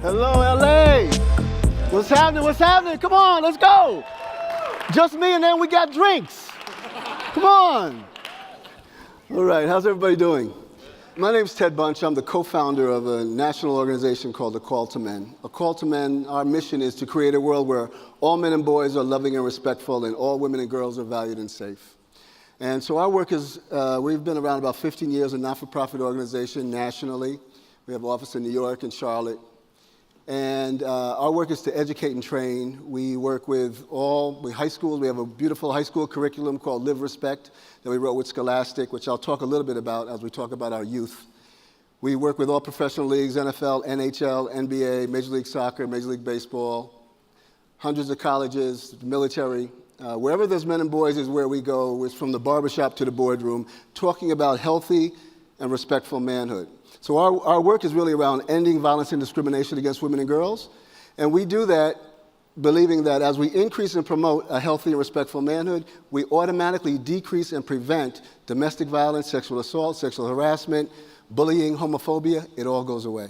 Hello, LA. What's happening? What's happening? Come on, let's go. Just me and then we got drinks. Come on. All right, how's everybody doing? My name's Ted Bunch. I'm the co-founder of a national organization called A Call to Men. A Call to Men, our mission is to create a world where all men and boys are loving and respectful and all women and girls are valued and safe. And so our work is, we've been around about 15 years, a not-for-profit organization nationally. We have an office in New York and Charlotte. And our work is to educate and train. We work with high schools. We have a beautiful high school curriculum called Live Respect that we wrote with Scholastic, which I'll talk a little bit about as we talk about our youth. We work with all professional leagues, NFL, NHL, NBA, Major League Soccer, Major League Baseball, hundreds of colleges, military. Wherever there's men and boys is where we go. It's from the barbershop to the boardroom, talking about healthy and respectful manhood. So our work is really around ending violence and discrimination against women and girls. And we do that believing that as we increase and promote a healthy and respectful manhood, we automatically decrease and prevent domestic violence, sexual assault, sexual harassment, bullying, homophobia. It all goes away.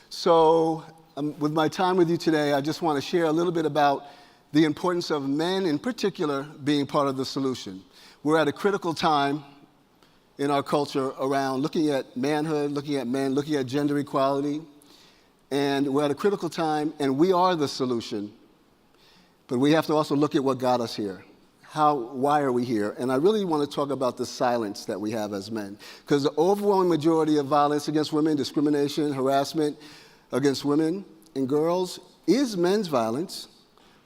So with my time with you today, I just want to share a little bit about the importance of men in particular being part of the solution. We're at a critical time in our culture around looking at manhood, looking at men, looking at gender equality. And we're at a critical time, and we are the solution. But we have to also look at what got us here. Why are we here? And I really want to talk about the silence that we have as men. Because the overwhelming majority of violence against women, discrimination, harassment against women and girls is men's violence.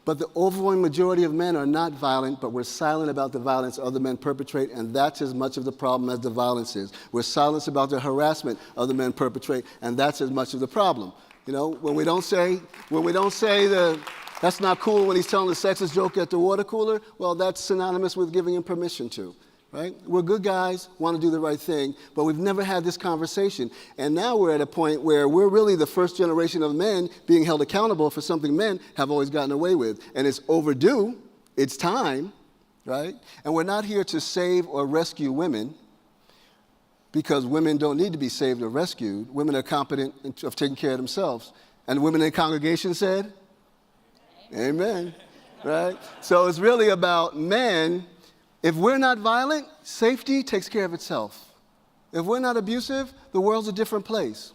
But the overwhelming majority of men are not violent, but we're silent about the violence other men perpetrate, and that's as much of the problem as the violence is. We're silent about the harassment other men perpetrate, and that's as much of the problem. You know, when we don't say that's not cool when he's telling a sexist joke at the water cooler, well, that's synonymous with giving him permission to, right? We're good guys, want to do the right thing, but we've never had this conversation. And now we're at a point where we're really the first generation of men being held accountable for something men have always gotten away with. And it's overdue, it's time, right? And we're not here to save or rescue women because women don't need to be saved or rescued. Women are competent of taking care of themselves. And the women in the congregation said, amen, right? So it's really about men. If we're not violent, safety takes care of itself. If we're not abusive, the world's a different place.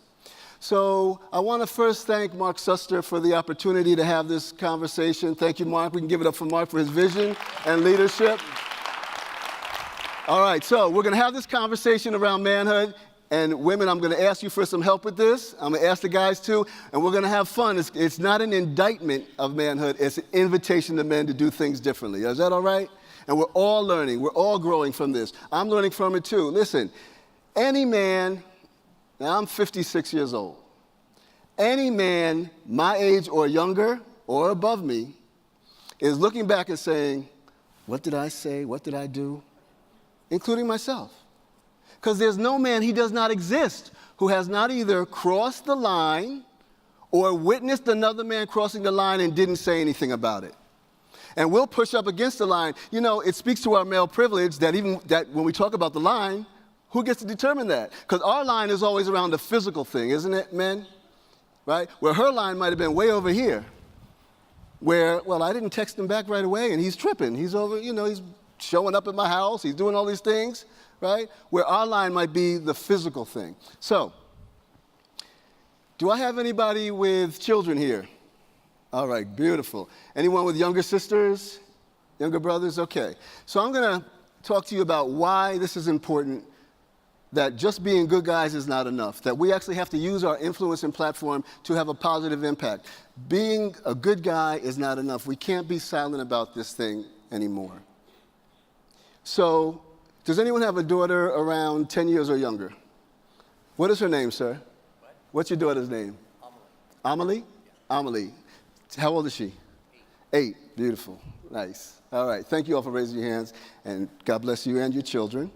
So I want to first thank Mark Suster for the opportunity to have this conversation. Thank you, Mark. We can give it up for Mark for his vision and leadership. All right, so we're going to have this conversation around manhood. And women, I'm going to ask you for some help with this. I'm going to ask the guys too, and we're going to have fun. It's not an indictment of manhood. It's an invitation to men to do things differently. Is that all right? And we're all learning. We're all growing from this. I'm learning from it too. Listen, any man, now I'm 56 years old. Any man my age or younger or above me is looking back and saying, what did I say? What did I do? Including myself. Because there's no man, he does not exist, who has not either crossed the line or witnessed another man crossing the line and didn't say anything about it. And we'll push up against the line. You know, it speaks to our male privilege that when we talk about the line, who gets to determine that? Because our line is always around the physical thing, isn't it, men? Right? Where her line might have been way over here. Where, well, I didn't text him back right away and he's tripping. He's over, you know, he's showing up at my house. He's doing all these things, right? Where our line might be the physical thing. So, do I have anybody with children here? All right, beautiful. Anyone with younger sisters, younger brothers? Okay. So I'm going to talk to you about why this is important, that just being good guys is not enough, that we actually have to use our influence and platform to have a positive impact. Being a good guy is not enough. We can't be silent about this thing anymore. So, does anyone have a daughter around 10 years or younger? What is her name, sir? What's your daughter's name? Amelie. Amelie? Yeah. Amelie. How old is she? 8. Beautiful. Nice. All right. Thank you all for raising your hands, and God bless you and your children.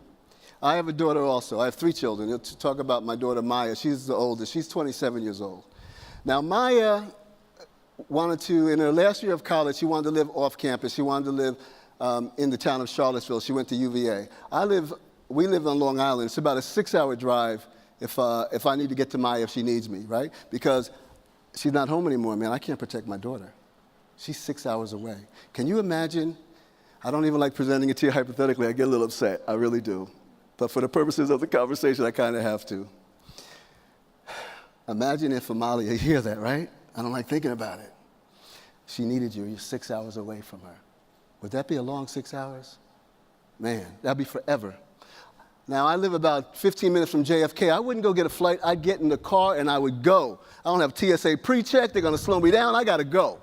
I have a daughter also. I have 3 children. You'll talk about my daughter, Maya. She's the oldest. She's 27 years old. Now, Maya wanted to, in her last year of college, she wanted to live off campus. She wanted to live in the town of Charlottesville. She went to UVA. We live on Long Island. It's about a 6-hour drive if I need to get to Maya if she needs me, right? Because she's not home anymore, man. I can't protect my daughter. She's 6 hours away. Can you imagine? I don't even like presenting it to you hypothetically. I get a little upset. I really do. But for the purposes of the conversation, I kind of have to. Imagine if Amalia, you hear that, right? I don't like thinking about it. She needed you. You're 6 hours away from her. Would that be a long 6 hours? Man, that'd be forever. Now, I live about 15 minutes from JFK. I wouldn't go get a flight. I'd get in the car and I would go. I don't have TSA pre-check. They're going to slow me down. I got to go,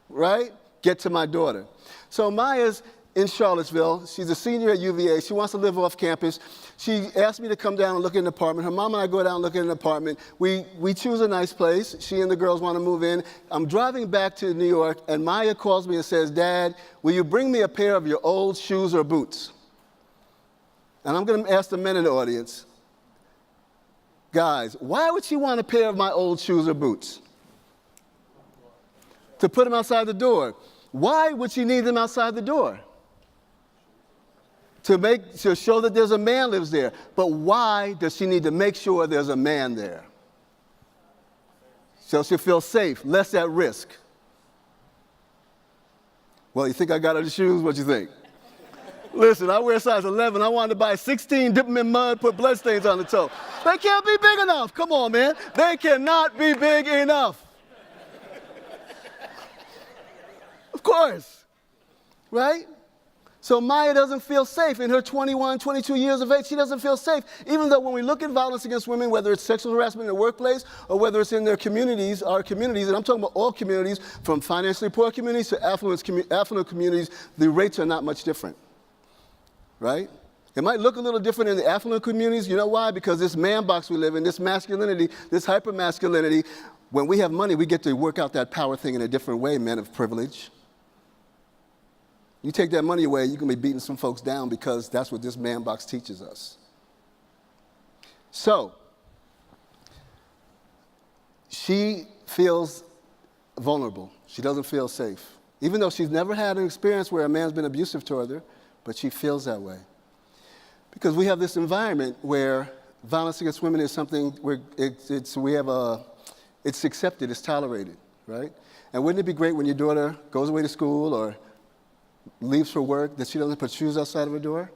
right? Get to my daughter. So Maya's in Charlottesville. She's a senior at UVA. She wants to live off campus. She asked me to come down and look at an apartment. Her mom and I go down and look at an apartment. We choose a nice place. She and the girls want to move in. I'm driving back to New York, and Maya calls me and says, Dad, will you bring me a pair of your old shoes or boots? And I'm going to ask the men in the audience, guys, why would she want a pair of my old shoes or boots? To put them outside the door. Why would she need them outside the door? To show that there's a man lives there. But why does she need to make sure there's a man there? So she'll feel safe, less at risk. Well, you think I got her the shoes? What you think? Listen, I wear size 11. I wanted to buy 16, dip them in mud, put bloodstains on the toe. They can't be big enough. Come on, man. They cannot be big enough. Of course, right? So Maya doesn't feel safe. In her 21, 22 years of age, she doesn't feel safe. Even though when we look at violence against women, whether it's sexual harassment in the workplace or whether it's in their communities, our communities, and I'm talking about all communities, from financially poor communities to affluent communities, the rates are not much different, right? It might look a little different in the affluent communities. You know why? Because this man box we live in, this masculinity, this hyper-masculinity, when we have money, we get to work out that power thing in a different way, men of privilege. You take that money away, you can be beating some folks down because that's what this man box teaches us. So, she feels vulnerable. She doesn't feel safe. Even though she's never had an experience where a man's been abusive toward her, but she feels that way. Because we have this environment where violence against women is something where it's accepted, it's tolerated, right? And wouldn't it be great when your daughter goes away to school or leaves for work that she doesn't put shoes outside of her door?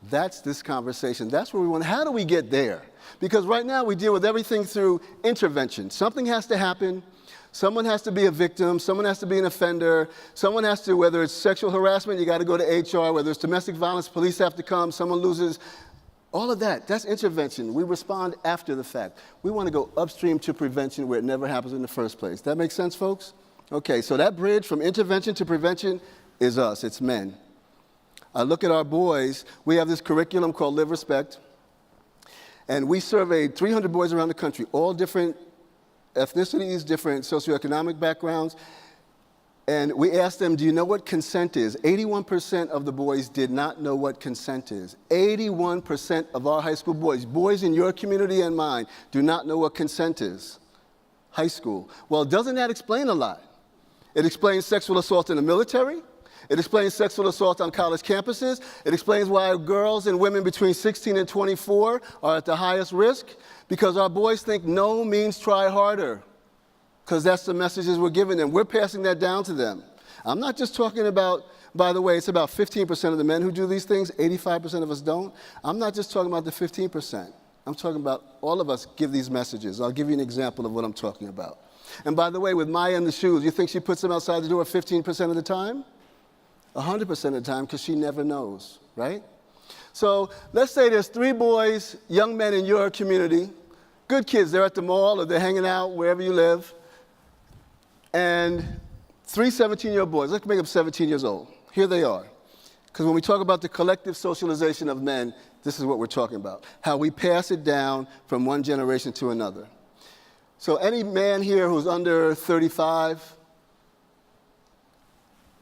That's this conversation. That's where we want. How do we get there? Because right now we deal with everything through intervention. Something has to happen. Someone has to be a victim. Someone has to be an offender. Someone has to, whether it's sexual harassment, you got to go to HR. Whether it's domestic violence, police have to come. Someone loses. All of that, that's intervention. We respond after the fact. We want to go upstream to prevention where it never happens in the first place. That makes sense, folks? Okay, so that bridge from intervention to prevention is us, it's men. I look at our boys. We have this curriculum called Live Respect, and we surveyed 300 boys around the country, all different ethnicities, different socioeconomic backgrounds, and we asked them, do you know what consent is? 81% of the boys did not know what consent is. 81% of our high school boys in your community and mine, do not know what consent is. High school. Well, doesn't that explain a lot? It explains sexual assault in the military. It explains sexual assault on college campuses. It explains why girls and women between 16 and 24 are at the highest risk, because our boys think no means try harder, because that's the messages we're giving them. We're passing that down to them. I'm not just talking about, by the way, it's about 15% of the men who do these things, 85% of us don't. I'm not just talking about the 15%. I'm talking about all of us give these messages. I'll give you an example of what I'm talking about. And by the way, with Maya and the shoes, you think she puts them outside the door 15% of the time? 100% of the time, because she never knows, right? So let's say there's 3 boys, young men in your community, good kids. They're at the mall or they're hanging out wherever you live. And 3 17-year-old boys, let's make them 17 years old. Here they are. Because when we talk about the collective socialization of men, this is what we're talking about, how we pass it down from one generation to another. So any man here who's under 35,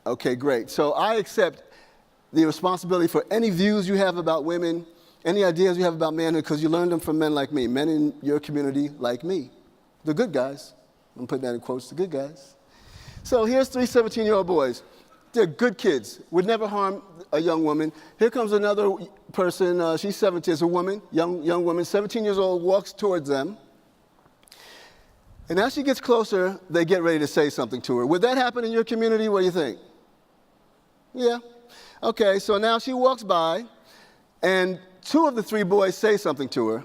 okay, great. So I accept the responsibility for any views you have about women, any ideas you have about manhood, because you learned them from men like me, men in your community like me. The good guys. I'm putting that in quotes, the good guys. So here's 3 17-year-old boys. They're good kids, would never harm a young woman. Here comes another person, she's 17, is a woman, young woman, 17 years old, walks towards them. And as she gets closer, they get ready to say something to her. Would that happen in your community? What do you think? Yeah. Okay, so now she walks by, and two of the three boys say something to her.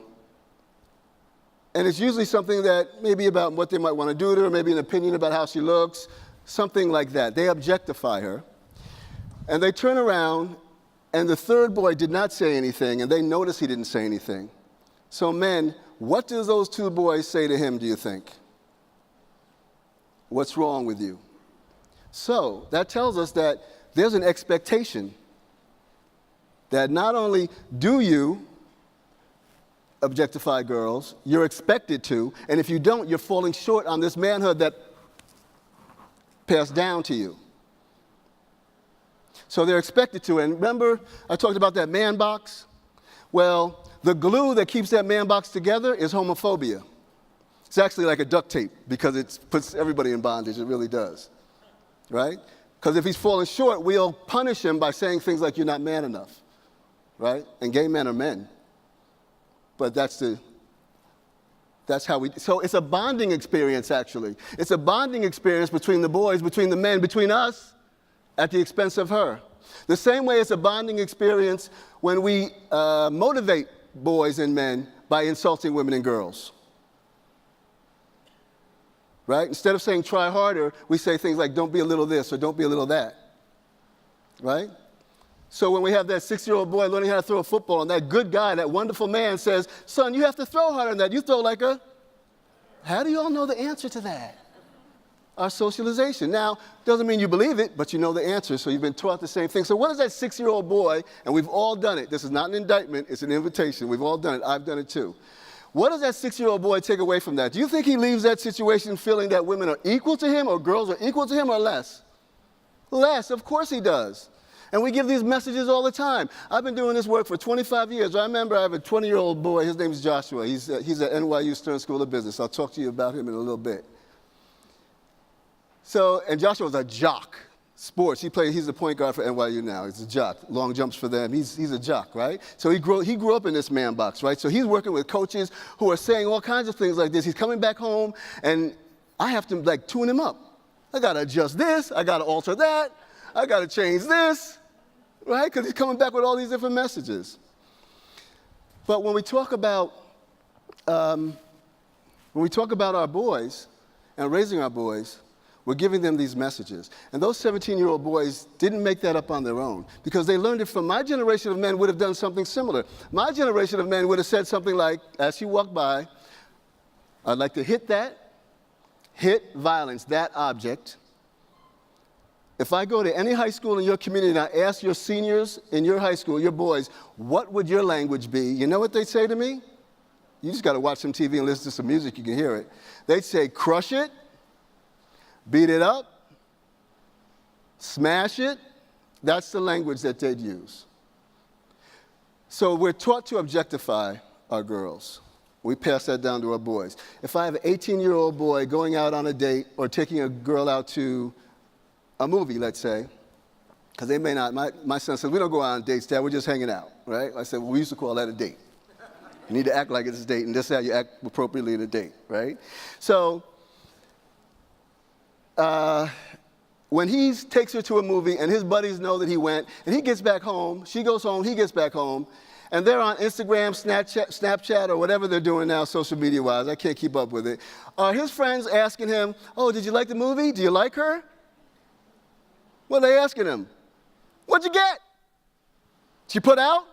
And it's usually something that maybe about what they might want to do to her, maybe an opinion about how she looks, something like that. They objectify her. And they turn around, and the third boy did not say anything, and they notice he didn't say anything. So men, what do those two boys say to him, do you think? What's wrong with you? So that tells us that there's an expectation that not only do you objectify girls, you're expected to, and if you don't, you're falling short on this manhood that passed down to you. So they're expected to, and remember I talked about that man box? Well, the glue that keeps that man box together is homophobia. It's actually like a duct tape because it puts everybody in bondage, it really does, right? Because if he's falling short, we'll punish him by saying things like, you're not man enough, right? And gay men are men. But that's how so it's a bonding experience, actually. It's a bonding experience between the boys, between the men, between us, at the expense of her. The same way it's a bonding experience when we motivate boys and men by insulting women and girls. Right? Instead of saying try harder, we say things like don't be a little this or don't be a little that. Right? So when we have that 6-year-old boy learning how to throw a football and that good guy, that wonderful man says, son, you have to throw harder than that. You throw like a... How do you all know the answer to that? Our socialization. Now, doesn't mean you believe it, but you know the answer, so you've been taught the same thing. So what does that 6-year-old boy, and we've all done it. This is not an indictment, it's an invitation. We've all done it. I've done it too. What does that 6-year-old boy take away from that? Do you think he leaves that situation feeling that women are equal to him or girls are equal to him or less? Less, of course he does. And we give these messages all the time. I've been doing this work for 25 years. I remember I have a 20-year-old boy. His name is Joshua. He's at NYU Stern School of Business. I'll talk to you about him in a little bit. So, and Joshua was a jock. Sports. He's the point guard for NYU now. He's a jock. Long jumps for them. He's a jock, right? So he grew up in this man box, right? So he's working with coaches who are saying all kinds of things like this. He's coming back home, and I have to, like, tune him up. I got to adjust this. I got to alter that. I got to change this. Right? Because he's coming back with all these different messages. But when we talk about our boys and raising our boys, we're giving them these messages. And those 17-year-old boys didn't make that up on their own because they learned it from my generation of men would have done something similar. My generation of men would have said something like, as she walked by, I'd like to hit violence, that object. If I go to any high school in your community and I ask your seniors in your high school, your boys, what would your language be? You know what they'd say to me? You just got to watch some TV and listen to some music, you can hear it. They'd say, crush it, beat it up, smash it. That's the language that they'd use. So we're taught to objectify our girls. We pass that down to our boys. If I have an 18-year-old boy going out on a date or taking a girl out to a movie, let's say, because they may not, my son says, we don't go out on dates, Dad, we're just hanging out, right? I said, well, we used to call that a date. You need to act like it's a date, and this is how you act appropriately at a date, right? So, when he takes her to a movie and his buddies know that he went, and he gets back home, she goes home, he gets back home, and they're on Instagram, Snapchat, or whatever they're doing now social media-wise, I can't keep up with it, are his friends asking him, oh, did you like the movie? Do you like her? What are they asking him? What'd you get? She put out?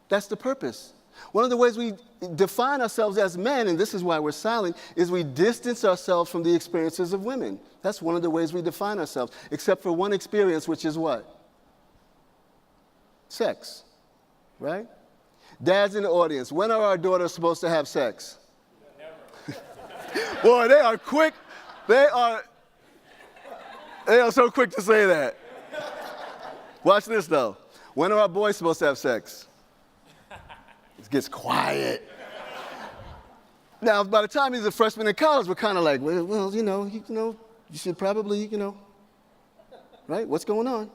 That's the purpose. One of the ways we define ourselves as men, and this is why we're silent, is we distance ourselves from the experiences of women. That's one of the ways we define ourselves, except for one experience, which is what? Sex, right? Dads in the audience, when are our daughters supposed to have sex? Never. Boy, they are quick. They are so quick to say that. Watch this, though. When are our boys supposed to have sex? It gets quiet. Now, by the time he's a freshman in college, we're kind of like, well, you should probably, right? What's going on?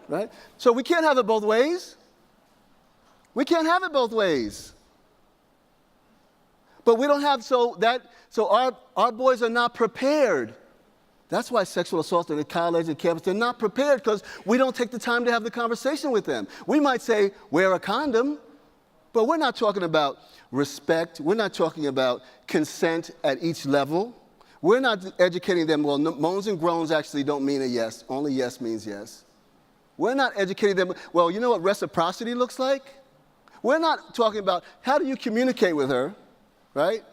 Right? So we can't have it both ways. We can't have it both ways. But we don't have, so our boys are not prepared. That's why sexual assault at college and campus, they're not prepared because we don't take the time to have the conversation with them. We might say, wear a condom, but we're not talking about respect. We're not talking about consent at each level. We're not educating them, well, moans and groans actually don't mean a yes. Only yes means yes. We're not educating them, well, you know what reciprocity looks like? We're not talking about how do you communicate with her, right?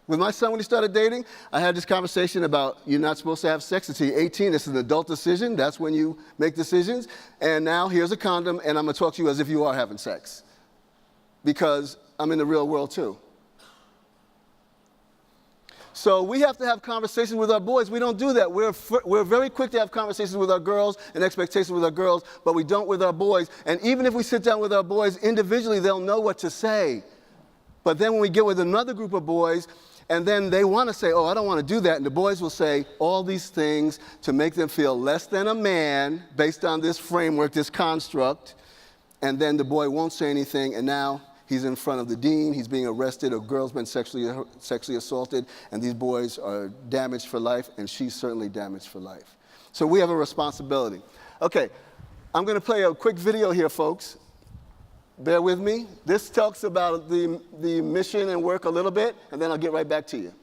With my son, when he started dating, I had this conversation about you're not supposed to have sex until you're 18. This is an adult decision. That's when you make decisions. And now here's a condom, and I'm going to talk to you as if you are having sex. Because I'm in the real world, too. So we have to have conversations with our boys. We don't do that. We're very quick to have conversations with our girls and expectations with our girls, but we don't with our boys. And even if we sit down with our boys individually, they'll know what to say. But then when we get with another group of boys, and then they want to say, oh, I don't want to do that. And the boys will say all these things to make them feel less than a man based on this framework, this construct. And then the boy won't say anything, and now he's in front of the dean, he's being arrested, a girl's been sexually assaulted, and these boys are damaged for life, and she's certainly damaged for life. So we have a responsibility. Okay, I'm going to play a quick video here, folks. Bear with me. This talks about the mission and work a little bit, and then I'll get right back to you.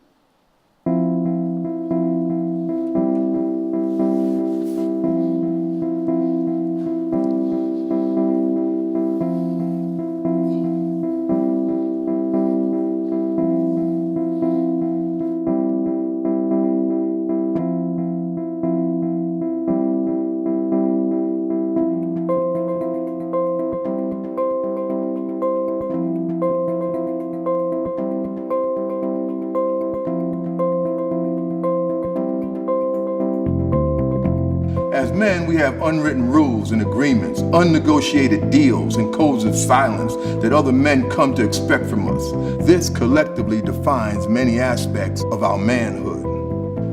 As men, we have unwritten rules and agreements, unnegotiated deals and codes of silence that other men come to expect from us. This collectively defines many aspects of our manhood.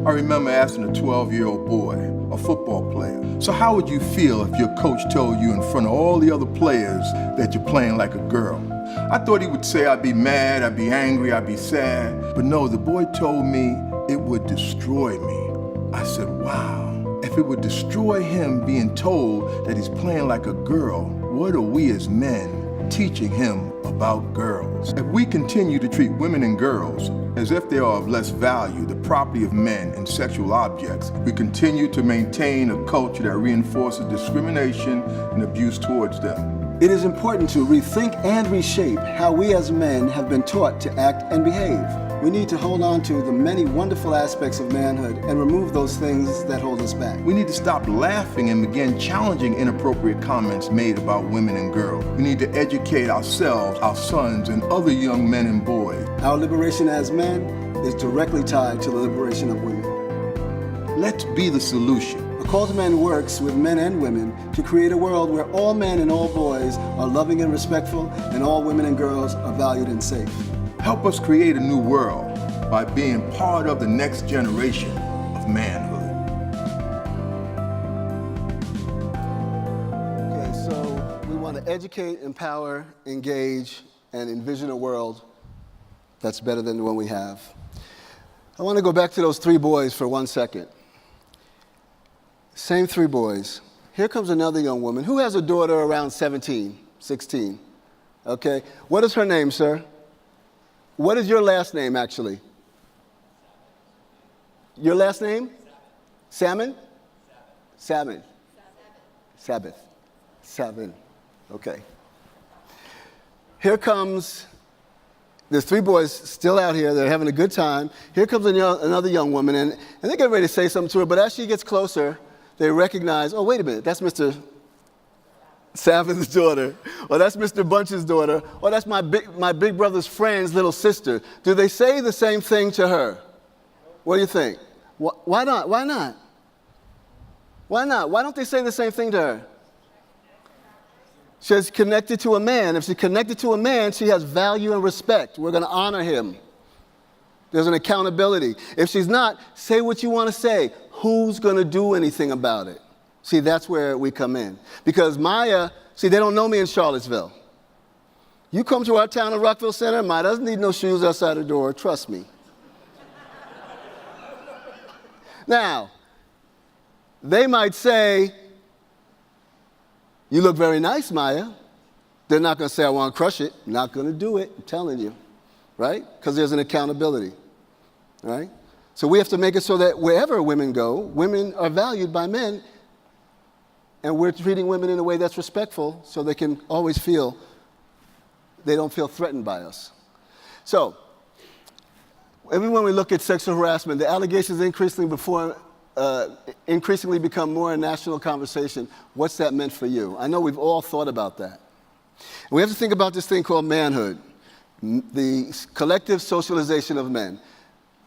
I remember asking a 12-year-old boy, a football player, so how would you feel if your coach told you in front of all the other players that you're playing like a girl? I thought he would say I'd be mad, I'd be angry, I'd be sad. But no, the boy told me it would destroy me. I said, wow. If it would destroy him being told that he's playing like a girl, what are we as men teaching him about girls? If we continue to treat women and girls as if they are of less value, the property of men and sexual objects, we continue to maintain a culture that reinforces discrimination and abuse towards them. It is important to rethink and reshape how we as men have been taught to act and behave. We need to hold on to the many wonderful aspects of manhood and remove those things that hold us back. We need to stop laughing and begin challenging inappropriate comments made about women and girls. We need to educate ourselves, our sons, and other young men and boys. Our liberation as men is directly tied to the liberation of women. Let's be the solution. A Call to Men works with men and women to create a world where all men and all boys are loving and respectful, and all women and girls are valued and safe. Help us create a new world by being part of the next generation of manhood. Okay, so we want to educate, empower, engage, and envision a world that's better than the one we have. I want to go back to those three boys for 1 second. Same three boys. Here comes another young woman who has a daughter around 17, 16. Okay, what is her name, sir? What is your last name, actually? Your last name? Salmon? Salmon. Sabbath. Sabbath. Okay. Here comes, there's three boys still out here. They're having a good time. Here comes another young woman, and they get ready to say something to her, but as she gets closer, they recognize, oh, wait a minute, that's Mr. Savith's daughter, or that's Mr. Bunch's daughter, or that's my big brother's friend's little sister. Do they say the same thing to her? What do you think? Why not? Why not? Why not? Why don't they say the same thing to her? She's connected to a man. If she's connected to a man, she has value and respect. We're going to honor him. There's an accountability. If she's not, say what you want to say. Who's going to do anything about it? See, that's where we come in. Because Maya, see, they don't know me in Charlottesville. You come to our town of Rockville Center, mine doesn't need no shoes outside the door, trust me. Now, they might say, you look very nice, Maya. They're not going to say, I want to crush it. Not going to do it, I'm telling you, right? Because there's an accountability, right? So we have to make it so that wherever women go, women are valued by men, and we're treating women in a way that's respectful so they can always feel, they don't feel threatened by us. So, every when we look at sexual harassment, the allegations increasingly become more a national conversation. What's that meant for you? I know we've all thought about that. And we have to think about this thing called manhood, the collective socialization of men,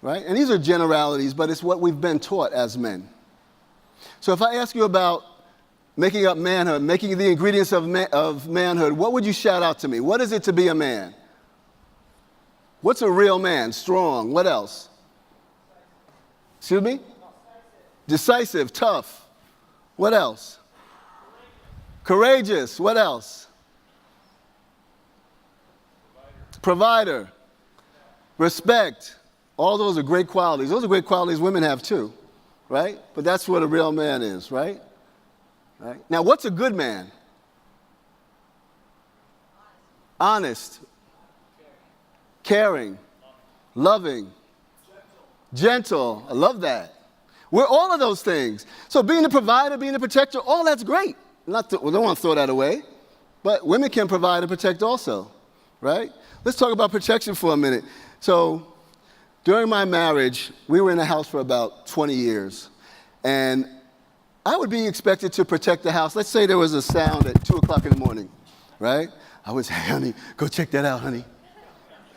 right? And these are generalities, but it's what we've been taught as men. So if I ask you about making up manhood, making the ingredients of manhood, what would you shout out to me? What is it to be a man? What's a real man? Strong. What else? Excuse me? Decisive, tough. What else? Courageous. What else? Provider. Respect. All those are great qualities. Those are great qualities women have too, right? But that's what a real man is, right? Right? Now, what's a good man? Honest. Caring. Loving. Gentle. I love that. We're all of those things. So being a provider, being a protector, all that's great. We don't want to throw that away. But women can provide and protect also, right? Let's talk about protection for a minute. So during my marriage, we were in a house for about 20 years. And I would be expected to protect the house. Let's say there was a sound at 2 o'clock in the morning, right? I would say, hey, honey, go check that out, honey.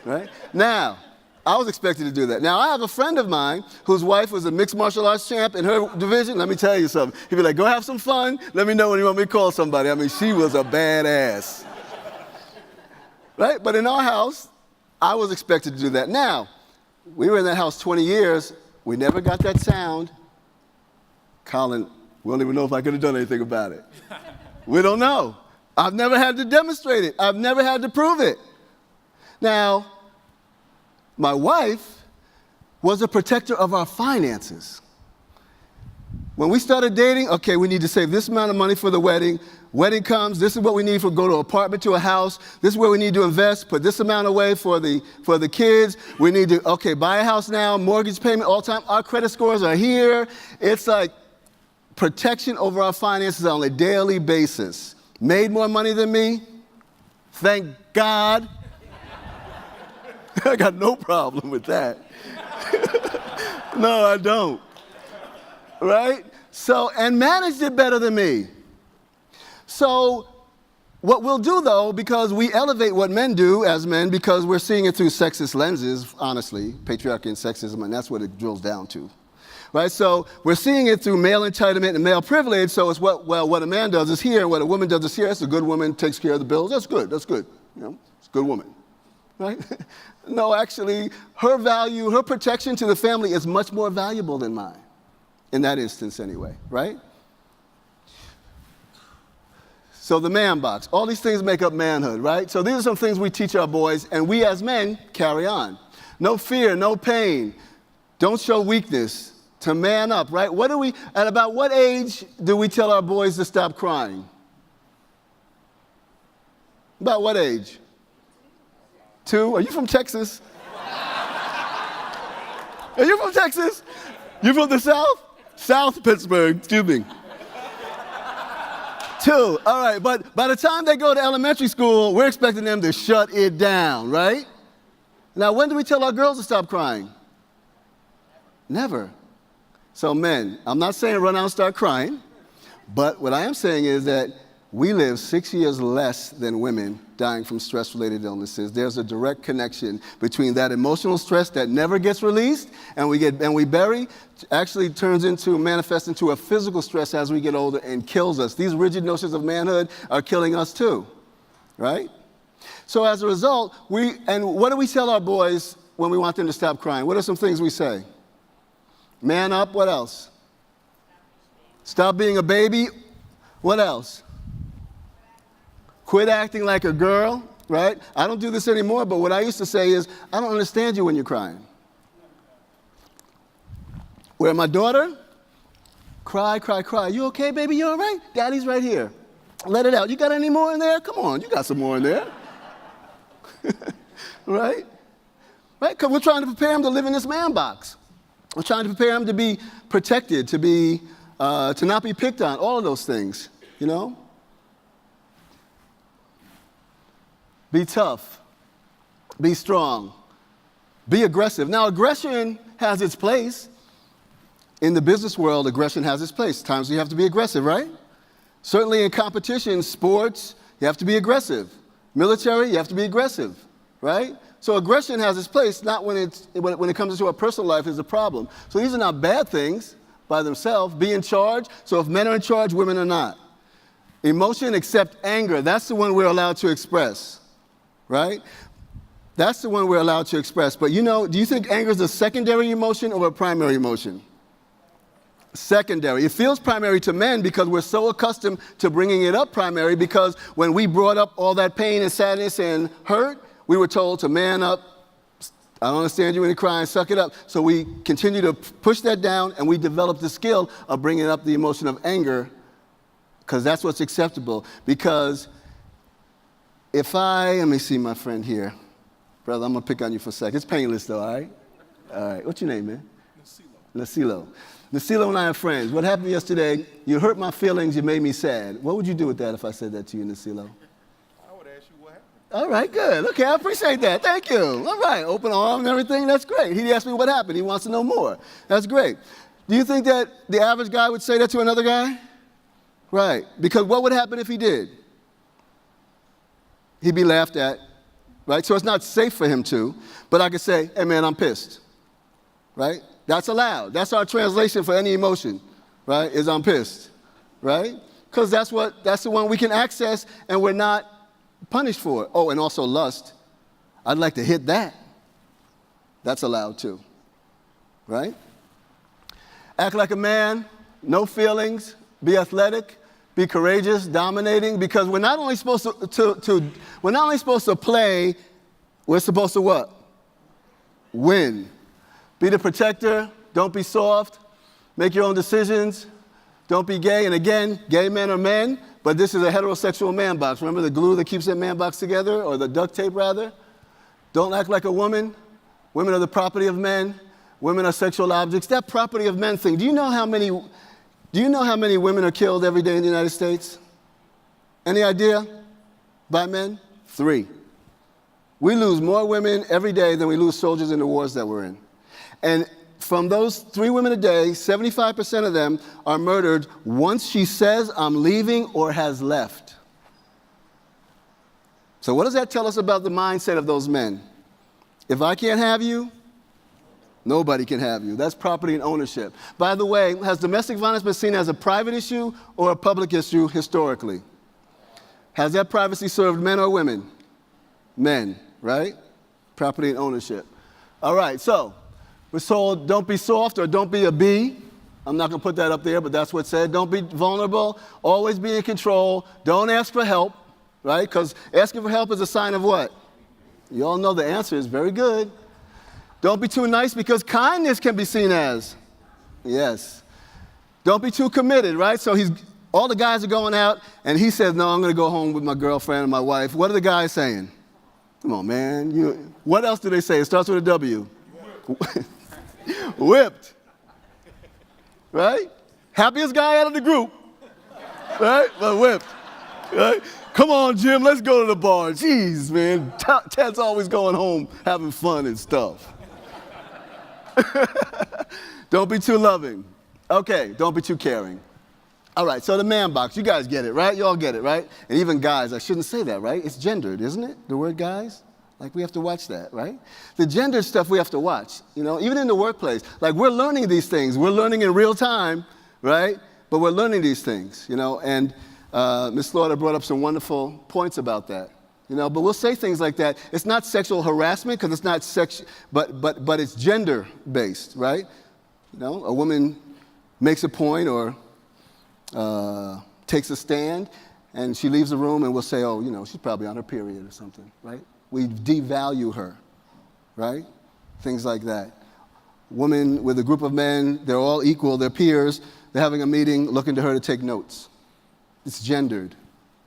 Right? Now, I was expected to do that. Now, I have a friend of mine whose wife was a mixed martial arts champ in her division. Let me tell you something. He'd be like, go have some fun. Let me know when you want me to call somebody. I mean, she was a badass. Right? But in our house, I was expected to do that. Now, we were in that house 20 years. We never got that sound. Colin, we don't even know if I could have done anything about it. We don't know. I've never had to demonstrate it. I've never had to prove it. Now, my wife was a protector of our finances. When we started dating, okay, we need to save this amount of money for the wedding. Wedding comes, this is what we need for go to an apartment to a house. This is where we need to invest, put this amount away for the kids. We need to, okay, buy a house now, mortgage payment all the time. Our credit scores are here. It's like protection over our finances on a daily basis. Made more money than me? Thank God. I got no problem with that. No, I don't. Right? So, and managed it better than me. So, what we'll do though, because we elevate what men do as men, because we're seeing it through sexist lenses, honestly, patriarchy and sexism, and that's what it drills down to. Right? So, we're seeing it through male entitlement and male privilege, so it's what a man does is here, and what a woman does is here. That's a good woman, takes care of the bills. That's good. You know, it's a good woman. Right? No, actually, her value, her protection to the family is much more valuable than mine, in that instance anyway, right? So the man box, all these things make up manhood, right? So these are some things we teach our boys, and we as men carry on. No fear, no pain, don't show weakness, to man up, right? At about what age do we tell our boys to stop crying? About what age? 2? Are you from Texas? Are you from Texas? You from the South? South Pittsburgh, excuse me. 2, all right, but by the time they go to elementary school, we're expecting them to shut it down, right? Now, when do we tell our girls to stop crying? Never. So men, I'm not saying run out and start crying, but what I am saying is that we live 6 years less than women dying from stress-related illnesses. There's a direct connection between that emotional stress that never gets released and we bury, actually manifests into a physical stress as we get older and kills us. These rigid notions of manhood are killing us too, right? So as a result, and what do we tell our boys when we want them to stop crying? What are some things we say? Man up, what else? Stop being a baby, what else? Quit acting like a girl. right? I don't do this anymore, but what I used to say is, I don't understand you when you're crying. Where my daughter, cry, cry, cry. You okay, baby? You all right? Daddy's right here. Let it out. You got any more in there? Come on, you got some more in there. Right? Right? Because we're trying to prepare him to live in this man box. We're trying to prepare him to be protected, to not be picked on, all of those things, you know? Be tough. Be strong. Be aggressive. Now, aggression has its place. In the business world, aggression has its place. Times you have to be aggressive, right? Certainly in competition, sports, you have to be aggressive. Military, you have to be aggressive, right? So aggression has its place, not when it comes into our personal life is a problem. So these are not bad things by themselves. Be in charge. So if men are in charge, women are not. Emotion except anger, that's the one we're allowed to express, right? That's the one we're allowed to express. But you know, do you think anger is a secondary emotion or a primary emotion? Secondary. It feels primary to men because we're so accustomed to bringing it up primary, because when we brought up all that pain and sadness and hurt, we were told to man up. I don't understand you when you're crying, suck it up. So we continue to push that down, and we develop the skill of bringing up the emotion of anger, because that's what's acceptable. Because let me see my friend here. Brother, I'm going to pick on you for a second. It's painless though, all right? All right. What's your name, man? Nasilo. Nasilo and I are friends. What happened yesterday, you hurt my feelings, you made me sad. What would you do with that if I said that to you, Nasilo? I would ask you what happened. All right, good. Okay, I appreciate that. Thank you. All right, open arm and everything, that's great. He asked me what happened. He wants to know more. That's great. Do you think that the average guy would say that to another guy? Right, because what would happen if he did? He'd be laughed at, right? So it's not safe for him to, but I could say, hey man, I'm pissed, right? That's allowed. That's our translation for any emotion, right, is I'm pissed, right? Because that's the one we can access and we're not punished for it. Oh, and also lust. I'd like to hit that. That's allowed too, right? Act like a man, no feelings, be athletic, be courageous, dominating, because we're not only supposed to play, we're supposed to what? Win. Be the protector, don't be soft, make your own decisions, don't be gay. And again, gay men are men, but this is a heterosexual man box. Remember the glue that keeps that man box together, or the duct tape rather? Don't act like a woman. Women are the property of men. Women are sexual objects. That property of men thing, do you know how many women are killed every day in the United States? Any idea? By men? 3. We lose more women every day than we lose soldiers in the wars that we're in. And from those 3 women a day, 75% of them are murdered once she says, I'm leaving, or has left. So what does that tell us about the mindset of those men? If I can't have you, nobody can have you. That's property and ownership. By the way, has domestic violence been seen as a private issue or a public issue historically? Has that privacy served men or women? Men, right? Property and ownership. All right, so we're told don't be soft or don't be a bee. I'm not going to put that up there, but that's what's said. Don't be vulnerable. Always be in control. Don't ask for help, right? Because asking for help is a sign of what? You all know the answer is very good. Don't be too nice, because kindness can be seen as, yes. Don't be too committed, right? So all the guys are going out, and he says, no, I'm going to go home with my girlfriend and my wife. What are the guys saying? Come on, man. What else do they say? It starts with a W. Whipped. Right? Happiest guy out of the group. Right? But whipped. Right? Come on, Jim, let's go to the bar. Jeez, man. Ted's always going home having fun and stuff. Don't be too loving. Okay, don't be too caring. All right, so the man box, you guys get it, right? You all get it, right? And even guys, I shouldn't say that, right? It's gendered, isn't it? The word guys? Like, we have to watch that, right? The gender stuff we have to watch, you know, even in the workplace. Like, we're learning these things. We're learning in real time, right? But we're learning these things, you know, and Ms. Slaughter brought up some wonderful points about that, you know, but we'll say things like that. It's not sexual harassment because it's not but it's gender-based, right? You know, a woman makes a point or takes a stand, And she leaves the room and we'll say, oh, she's probably on her period or something, right? We devalue her, right? Things like that. Woman with a group of men, they're all equal, they're peers, they're having a meeting, looking to her to take notes. It's gendered,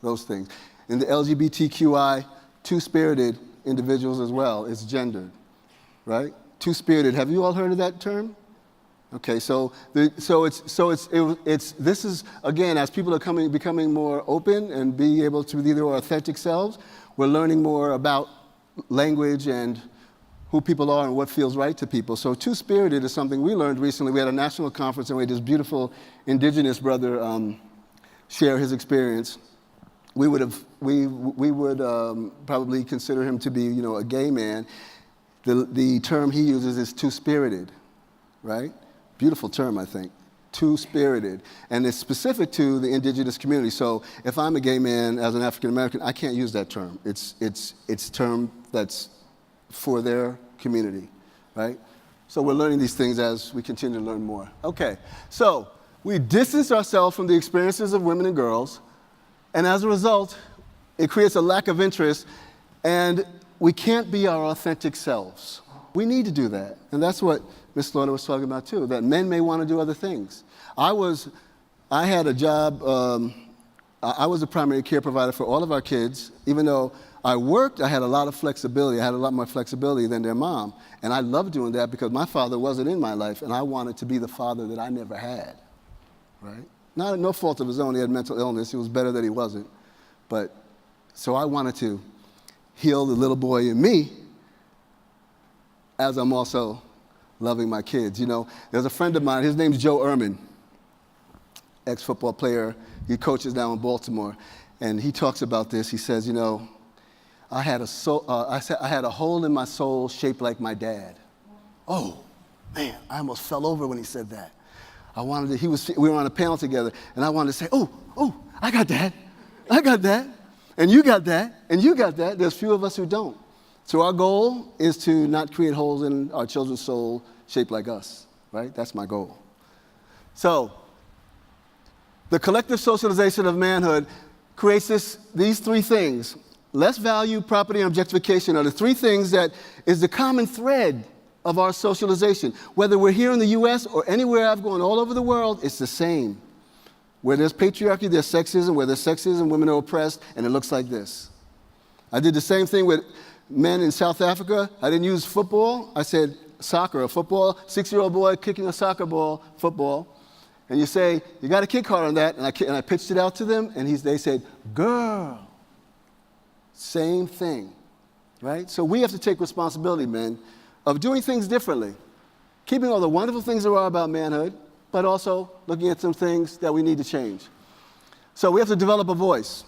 those things. In the LGBTQI, two-spirited individuals as well, it's gendered, right? Two-spirited, have you all heard of that term? Okay, so this is, again, as people are becoming more open and being able to be their authentic selves, we're learning more about language and who people are and what feels right to people. So two-spirited is something we learned recently. We had a national conference and we had this beautiful indigenous brother share his experience. We would probably consider him to be, a gay man. The term he uses is two-spirited, right? Beautiful term, I think. Two-spirited. And it's specific to the indigenous community. So if I'm a gay man as an African American, I can't use that term. It's term that's for their community, right? So we're learning these things as we continue to learn more. Okay, so we distance ourselves from the experiences of women and girls, and as a result, it creates a lack of interest, and we can't be our authentic selves. We need to do that, and that's what Ms. Slaughter was talking about too, that men may want to do other things. I had a job, I was a primary care provider for all of our kids. Even though I worked, I had a lot of flexibility. I had a lot more flexibility than their mom. And I loved doing that because my father wasn't in my life, and I wanted to be the father that I never had, right? No fault of his own, he had mental illness. It was better that he wasn't. But, so I wanted to heal the little boy in me as I'm also loving my kids. There's a friend of mine, his name's Joe Ehrman, ex-football player. He coaches now in Baltimore. And he talks about this. He says, I had a hole in my soul shaped like my dad. Oh, man, I almost fell over when he said that. We were on a panel together, and I wanted to say, oh, I got that, and you got that, and you got that. There's few of us who don't. So our goal is to not create holes in our children's soul shaped like us, right? That's my goal. So the collective socialization of manhood creates these three things. Less value, property, and objectification are the three things that is the common thread of our socialization. Whether we're here in the U.S. or anywhere I've gone all over the world, it's the same. Where there's patriarchy, there's sexism. Where there's sexism, women are oppressed, and it looks like this. I did the same thing with men in South Africa. I didn't use football. I said soccer or football. 6-year-old boy kicking a soccer ball, football. And you say, you got to kick hard on that. And I pitched it out to them, and they said, girl. Same thing, right? So we have to take responsibility, men, of doing things differently, keeping all the wonderful things there are about manhood, but also looking at some things that we need to change. So we have to develop a voice.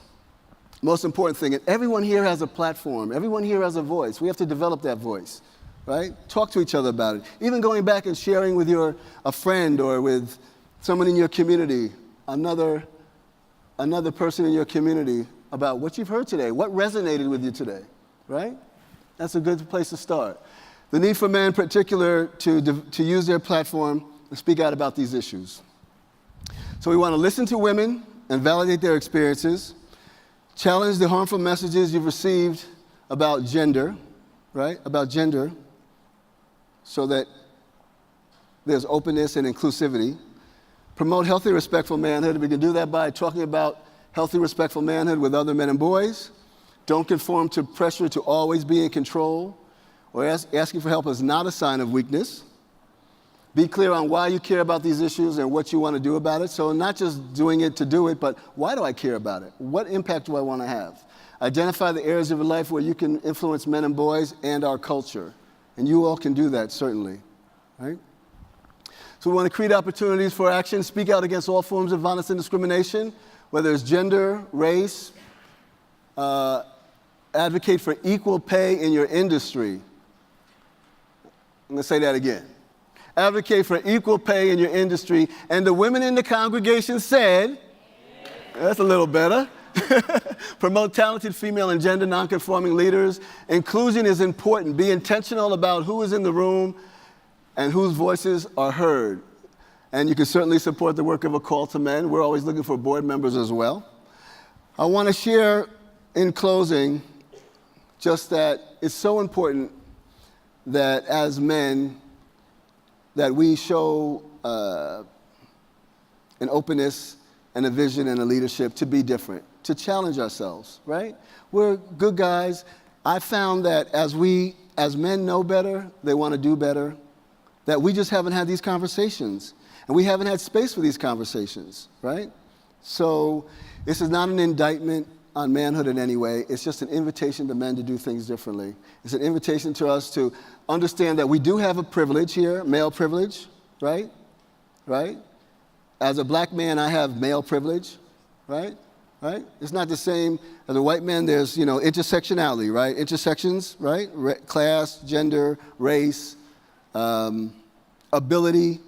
Most important thing, and everyone here has a platform. Everyone here has a voice. We have to develop that voice, right? Talk to each other about it. Even going back and sharing with a friend or with someone in your community, another person in your community about what you've heard today, what resonated with you today, right? That's a good place to start. The need for men in particular to use their platform and speak out about these issues. So we want to listen to women and validate their experiences, challenge the harmful messages you've received about gender, right? About gender, so that there's openness and inclusivity. Promote healthy, respectful manhood. We can do that by talking about healthy, respectful manhood with other men and boys. Don't conform to pressure to always be in control, or asking for help is not a sign of weakness. Be clear on why you care about these issues and what you want to do about it. So not just doing it to do it, but why do I care about it? What impact do I want to have? Identify the areas of your life where you can influence men and boys and our culture. And you all can do that, certainly, right? So we want to create opportunities for action, speak out against all forms of violence and discrimination, whether it's gender, race, advocate for equal pay in your industry. I'm going to say that again. Advocate for equal pay in your industry. And the women in the congregation said, that's a little better. Promote talented female and gender nonconforming leaders. Inclusion is important. Be intentional about who is in the room and whose voices are heard. And you can certainly support the work of A Call to Men. We're always looking for board members as well. I want to share in closing just that it's so important that as men that we show an openness and a vision and a leadership to be different, to challenge ourselves, right? We're good guys. I found that as men know better, they want to do better, that we just haven't had these conversations. And we haven't had space for these conversations, right? So this is not an indictment on manhood in any way. It's just an invitation to men to do things differently. It's an invitation to us to understand that we do have a privilege here, male privilege, right? Right? As a black man, I have male privilege, right? Right? It's not the same as a white man. There's, intersectionality, right? Intersections, right? Class, gender, race, ability,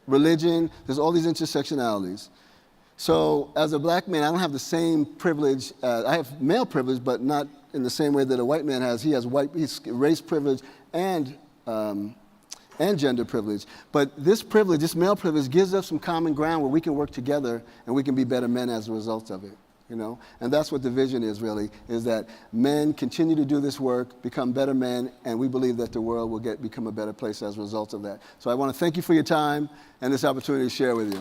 religion. There's all these intersectionalities. So as a black man, I don't have the same privilege. I have male privilege, but not in the same way that a white man has. He's race privilege and gender privilege. But this privilege, this male privilege, gives us some common ground where we can work together and we can be better men as a result of it. And that's what the vision is really, is that men continue to do this work, become better men, and we believe that the world will become a better place as a result of that. So I want to thank you for your time and this opportunity to share with you.